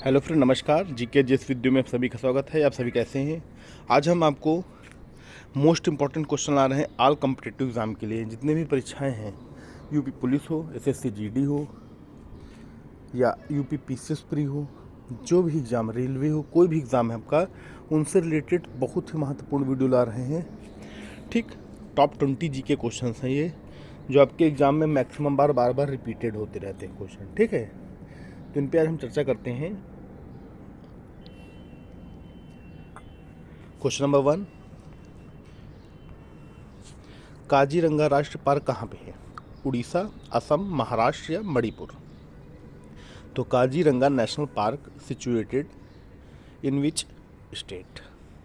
Hello friend, नमस्कार। GK जिस video में आप सभी का स्वागत है। आप सभी कैसे हैं? आज हम आपको मोस्ट इम्पॉर्टेंट क्वेश्चन ला रहे हैं ऑल कॉम्पिटिटिव एग्ज़ाम के लिए। जितने भी परीक्षाएं हैं, यूपी पुलिस हो, एसएससी जीडी हो या यूपी पीसीएस प्री हो, जो भी एग्ज़ाम, रेलवे हो, कोई भी एग्ज़ाम है आपका, उनसे रिलेटेड बहुत ही महत्वपूर्ण वीडियो ला रहे हैं। ठीक, टॉप 20 जीके क्वेश्चन हैं ये, जो आपके एग्ज़ाम में मैक्सिमम बार बार रिपीटेड होते रहते हैं क्वेश्चन। ठीक है, तो इन पर आज हम चर्चा करते हैं। क्वेश्चन नंबर 1, काजीरंगा राष्ट्रीय पार्क कहाँ पे है? उड़ीसा, असम, महाराष्ट्र या मणिपुर? तो Kaziranga national park situated in which state?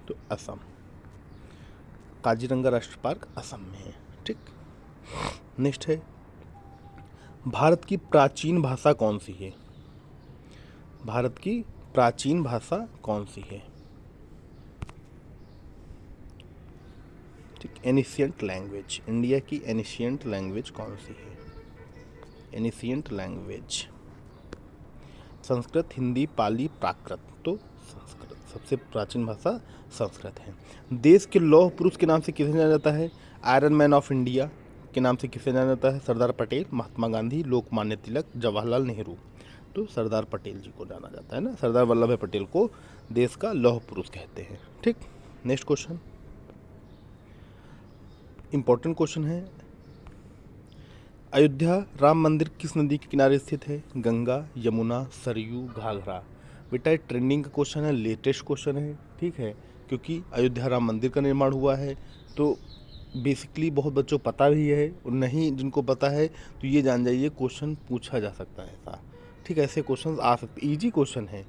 तो असम। काजीरंगा राष्ट्रीय पार्क असम में है। ठीक, नेक्स्ट है, भारत की प्राचीन भाषा कौन सी है? भारत की प्राचीन भाषा कौन सी है? ठीक, एनिशियंट लैंग्वेज। इंडिया की एनिशियंट लैंग्वेज कौन सी है? एनिशियंट लैंग्वेज संस्कृत, हिंदी, पाली, प्राकृत? तो संस्कृत। सबसे प्राचीन भाषा संस्कृत है। देश के लौह पुरुष के नाम से किसे जाना जाता है? आयरन मैन ऑफ इंडिया के नाम से किसे जाना जाता है? सरदार पटेल, महात्मा गांधी, लोकमान्य तिलक, जवाहरलाल नेहरू? तो सरदार पटेल जी को जाना जाता है ना। सरदार वल्लभ भाई पटेल को देश का लौह पुरुष कहते हैं। ठीक, नेक्स्ट क्वेश्चन, इंपॉर्टेंट क्वेश्चन है। अयोध्या राम मंदिर किस नदी के किनारे स्थित है? गंगा, यमुना, सरयू, घाघरा? बेटा, ट्रेंडिंग का क्वेश्चन है, लेटेस्ट क्वेश्चन है। ठीक है, क्योंकि अयोध्या राम मंदिर का निर्माण हुआ है, तो बेसिकली बहुत बच्चों को पता भी है, और नहीं जिनको पता है तो ये जान जाइए क्वेश्चन पूछा जा सकता है ऐसा। ठीक है, ऐसे क्वेश्चन आ सकते, ईजी क्वेश्चन है।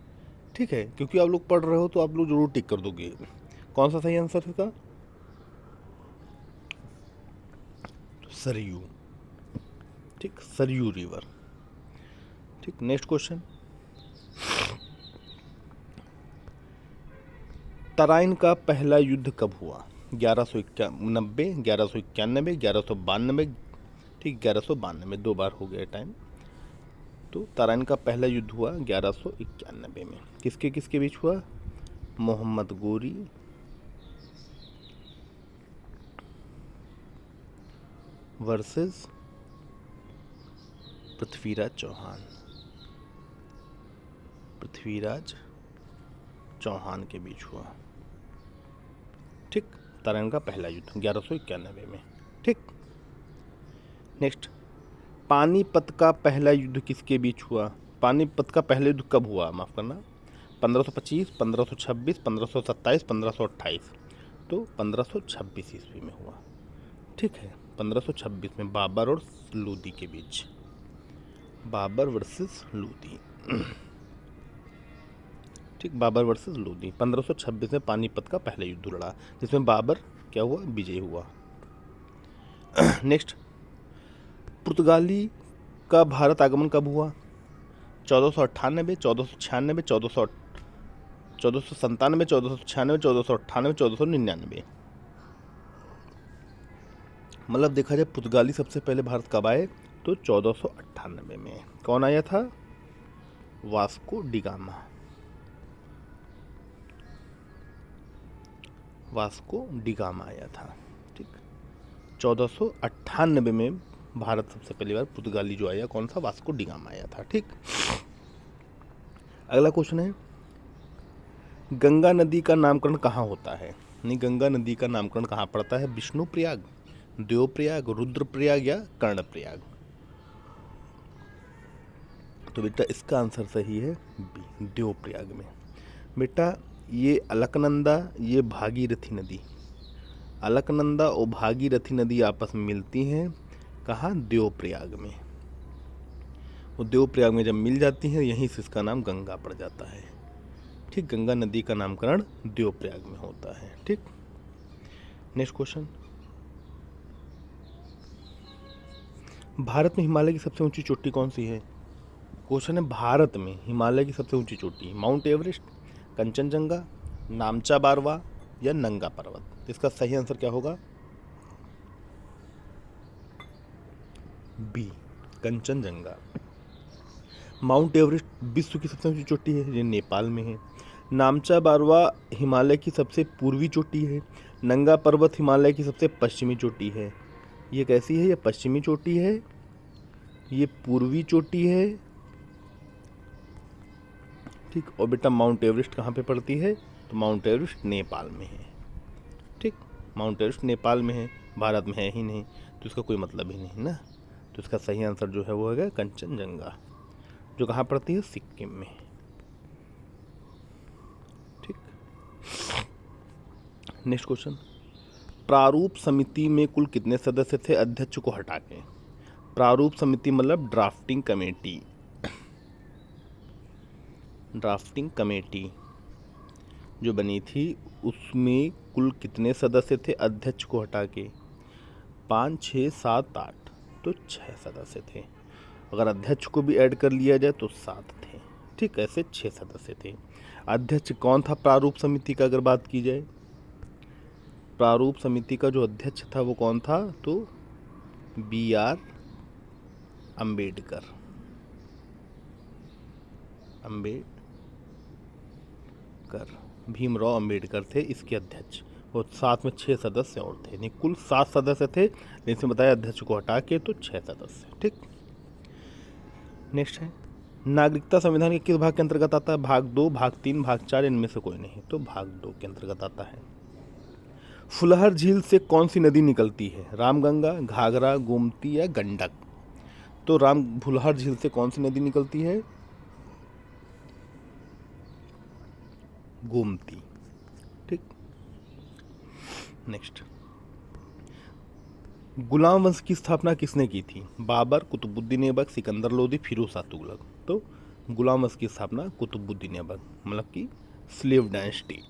ठीक है, क्योंकि आप लोग पढ़ रहे हो तो आप लोग जरूर टिक कर दोगे। कौन सा सही आंसर है इसका? सरयू। ठीक, सरयू रिवर। ठीक, नेक्स्ट क्वेश्चन, तराइन का पहला युद्ध कब हुआ? 1191, 1191, 1192? ठीक, 1192, 2 बार हो गया टाइम। तो तराइन का पहला युद्ध हुआ 1191 में। किसके किसके बीच हुआ? मोहम्मद गोरी वर्सेस पृथ्वीराज चौहान। पृथ्वीराज चौहान के बीच हुआ। ठीक, तराइन का पहला युद्ध 1191 में। ठीक, नेक्स्ट, पानीपत का पहला युद्ध किसके बीच हुआ? पानीपत का पहला युद्ध कब हुआ? माफ़ करना, 1525, 1526, 1527, 1528? तो 1526 ईस्वी में हुआ। ठीक है, 1526 में बाबर और लोदी के बीच। बाबर वर्सेस लोदी। ठीक, बाबर वर्सेस लोदी। 1526 में पानीपत का पहला युद्ध लड़ा, जिसमें बाबर क्या हुआ? विजयी हुआ। नेक्स्ट, पुर्तगाली का भारत आगमन कब हुआ? 1498, 1496, 1497, 1496, 1498, 1499? मतलब देखा जाए पुर्तगाली सबसे पहले भारत कब आए? तो 1498 में। कौन आया था? Vasco da Gama. वास्को डिगामा आया था। ठीक, 1498 में भारत सबसे पहली बार पुर्तगाली जो आया, कौन सा? वास्को डिगामा आया था। ठीक, अगला क्वेश्चन है, गंगा नदी का नामकरण कहाँ होता है? नहीं, गंगा नदी का नामकरण कहाँ पड़ता है? विष्णु प्रयाग, देवप्रयाग, रुद्रप्रयाग या कर्णप्रयाग? तो बेटा इसका आंसर सही है बी, देवप्रयाग में। बेटा, ये अलकनंदा, ये भागीरथी नदी, अलकनंदा और भागीरथी नदी आपस में मिलती हैं कहाँ? देवप्रयाग में। वो देवप्रयाग में जब मिल जाती हैं, यहीं से इसका नाम गंगा पड़ जाता है। ठीक, गंगा नदी का नामकरण देवप्रयाग में होता है। ठीक, नेक्स्ट क्वेश्चन, भारत में हिमालय की सबसे ऊंची चोटी कौन सी है? क्वेश्चन है, भारत में हिमालय की सबसे ऊंची चोटी, माउंट एवरेस्ट, कंचनजंगा, नामचा बारवा या नंगा पर्वत? इसका सही आंसर क्या होगा? बी, कंचनजंगा। माउंट एवरेस्ट विश्व की सबसे ऊंची चोटी है, ये नेपाल में है। नामचा बारवा हिमालय की सबसे पूर्वी चोटी है। नंगा पर्वत हिमालय की सबसे पश्चिमी चोटी है। ये कैसी है? ये पश्चिमी चोटी है, ये पूर्वी चोटी है, ठीक। और बेटा माउंट एवरेस्ट कहाँ पे पड़ती है? तो माउंट एवरेस्ट नेपाल में है, ठीक। माउंट एवरेस्ट नेपाल में है, भारत में है ही नहीं, तो इसका कोई मतलब ही नहीं ना। तो इसका सही आंसर जो है वो है कंचनजंगा, जो कहाँ पड़ती है? सिक्किम में, ठीक। नेक्स्ट क्वेश्चन, प्रारूप समिति में कुल कितने सदस्य थे अध्यक्ष को हटा के? प्रारूप समिति मतलब ड्राफ्टिंग कमेटी, ड्राफ्टिंग कमेटी जो बनी थी उसमें कुल कितने सदस्य थे अध्यक्ष को हटा के? 5, 6, 7, 8, तो 6 सदस्य थे। अगर अध्यक्ष को भी ऐड कर लिया जाए तो 7 थे, ठीक। ऐसे 6 सदस्य थे। अध्यक्ष कौन था प्रारूप समिति का अगर बात की जाए? प्रारूप समिति का जो अध्यक्ष था वो कौन था? तो BR अम्बेडकर, भीमराव अम्बेडकर थे इसके अध्यक्ष, और साथ में 6 सदस्य और थे, नहीं कुल 7 सदस्य थे, लेकिन बताया अध्यक्ष को हटा के तो 6 सदस्य, ठीक। नेक्स्ट है, नागरिकता संविधान के किस भाग के अंतर्गत आता है? भाग 2, भाग 3, भाग 4, इनमें से कोई नहीं, तो भाग 2 के अंतर्गत आता है। फुलहर झील से कौन सी नदी निकलती है? रामगंगा, घाघरा, गोमती या गंडक? तो फुलहर झील से कौन सी नदी निकलती है? गोमती, ठीक। नेक्स्ट, गुलाम वंश की स्थापना किसने की थी? बाबर, कुतुबुद्दीन ऐबक, सिकंदर लोदी, फिरोज शाह तुगलक? तो गुलाम वंश की स्थापना कुतुबुद्दीन ऐबक, मतलब कि स्लेव डायनेस्टी,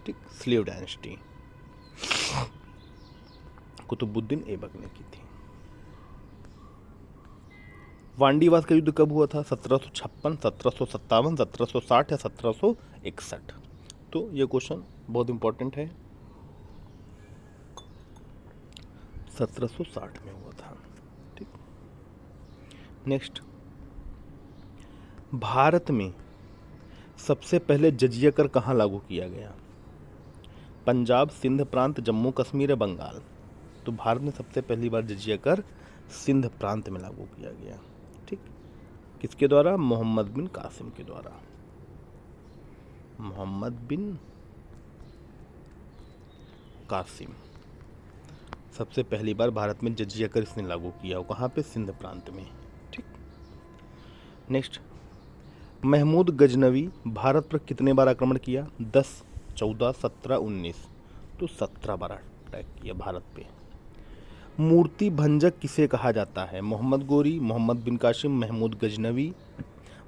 ठीक। स्लेव डायनेस्टी कुतुबुद्दीन ऐबक ने की थी। वांडीवास का युद्ध कब हुआ था? 1756, 1757, 1760 या 1761? तो ये क्वेश्चन बहुत इंपॉर्टेंट है, 1760 में हुआ था, ठीक। नेक्स्ट, भारत में सबसे पहले जजिया कर कहाँ लागू किया गया? पंजाब, सिंध प्रांत, जम्मू कश्मीर या बंगाल? तो भारत में सबसे पहली बार जजिया कर सिंध प्रांत में लागू किया गया, ठीक। किसके द्वारा? मोहम्मद बिन कासिम के द्वारा। मोहम्मद बिन कासिम सबसे पहली बार भारत में जजिया कर इसने लागू किया, कहाँ पे? सिंध प्रांत में, ठीक। नेक्स्ट, महमूद गजनवी भारत पर कितने बार आक्रमण किया? 10, 14, 17, 19? तो 17 बार अटैक किया भारत पे। मूर्ति भंजक किसे कहा जाता है? मोहम्मद गोरी, मोहम्मद बिन कासिम, महमूद गजनवी,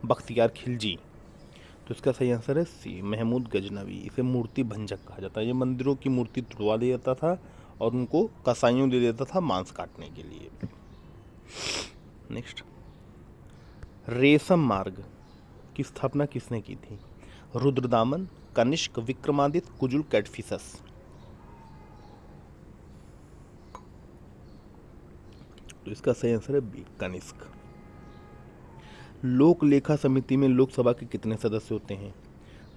बख्तियार खिलजी? तो इसका सही आंसर है सी, महमूद गजनवी। इसे मूर्ति भंजक कहा जाता है। ये मंदिरों की मूर्ति तुड़वा दिया जाता था और उनको कसाईयों दे देता था मांस काटने के लिए। नेक्स्ट, रेशम मार्ग की स्थापना किसने की थी? रुद्रदामन, कनिष्क, विक्रमादित्य, कुजुल, कैटफिसस? तो इसका सही आंसर है बी, कनिष्क। लोक लेखा समिति में लोकसभा के कितने सदस्य होते हैं?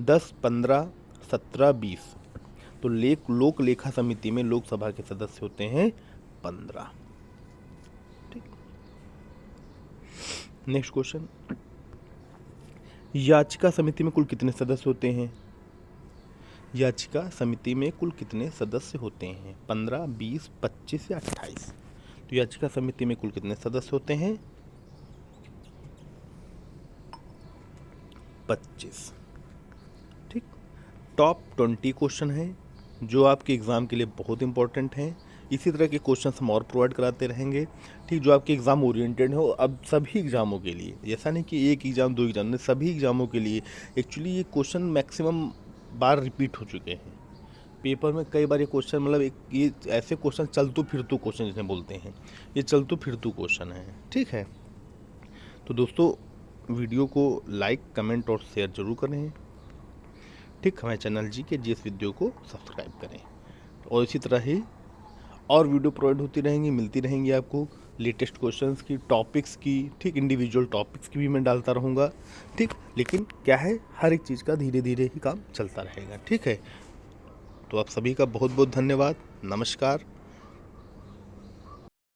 10, 15, 17, 20? तो लोक लेखा समिति में लोकसभा के सदस्य होते हैं 15, ठीक। नेक्स्ट क्वेश्चन, याचिका समिति में कुल कितने सदस्य होते हैं? याचिका समिति में कुल कितने सदस्य होते हैं? 15, 20, 25 या 28? तो याचिका समिति में कुल कितने सदस्य होते हैं? 25, ठीक। टॉप 20 क्वेश्चन हैं जो आपके एग्ज़ाम के लिए बहुत इंपॉर्टेंट हैं। इसी तरह के क्वेश्चन हम और प्रोवाइड कराते रहेंगे, ठीक, जो आपके एग्ज़ाम ओरिएंटेड हो। अब सभी एग्ज़ामों के लिए, ऐसा नहीं कि एक एग्ज़ाम 2 एग्ज़ाम, सभी एग्ज़ामों के लिए एक्चुअली ये क्वेश्चन मैक्सिमम बार रिपीट हो चुके हैं पेपर में। कई बार ये क्वेश्चन मतलब ये ऐसे क्वेश्चन चलतू फिरतू क्वेश्चन जिन्हें बोलते हैं, ये चलतू फिरतू क्वेश्चन है, ठीक है। तो दोस्तों वीडियो को लाइक, कमेंट और शेयर जरूर करें, ठीक। हमारे चैनल GK GS वीडियो को सब्सक्राइब करें और इसी तरह ही और वीडियो प्रोवाइड होती रहेंगी, मिलती रहेंगी आपको। लेटेस्ट क्वेश्चंस की, टॉपिक्स की, ठीक, इंडिविजुअल टॉपिक्स की भी मैं डालता रहूँगा, ठीक। लेकिन क्या है, हर एक चीज़ का धीरे धीरे ही काम चलता रहेगा, ठीक है। तो आप सभी का बहुत बहुत धन्यवाद। नमस्कार।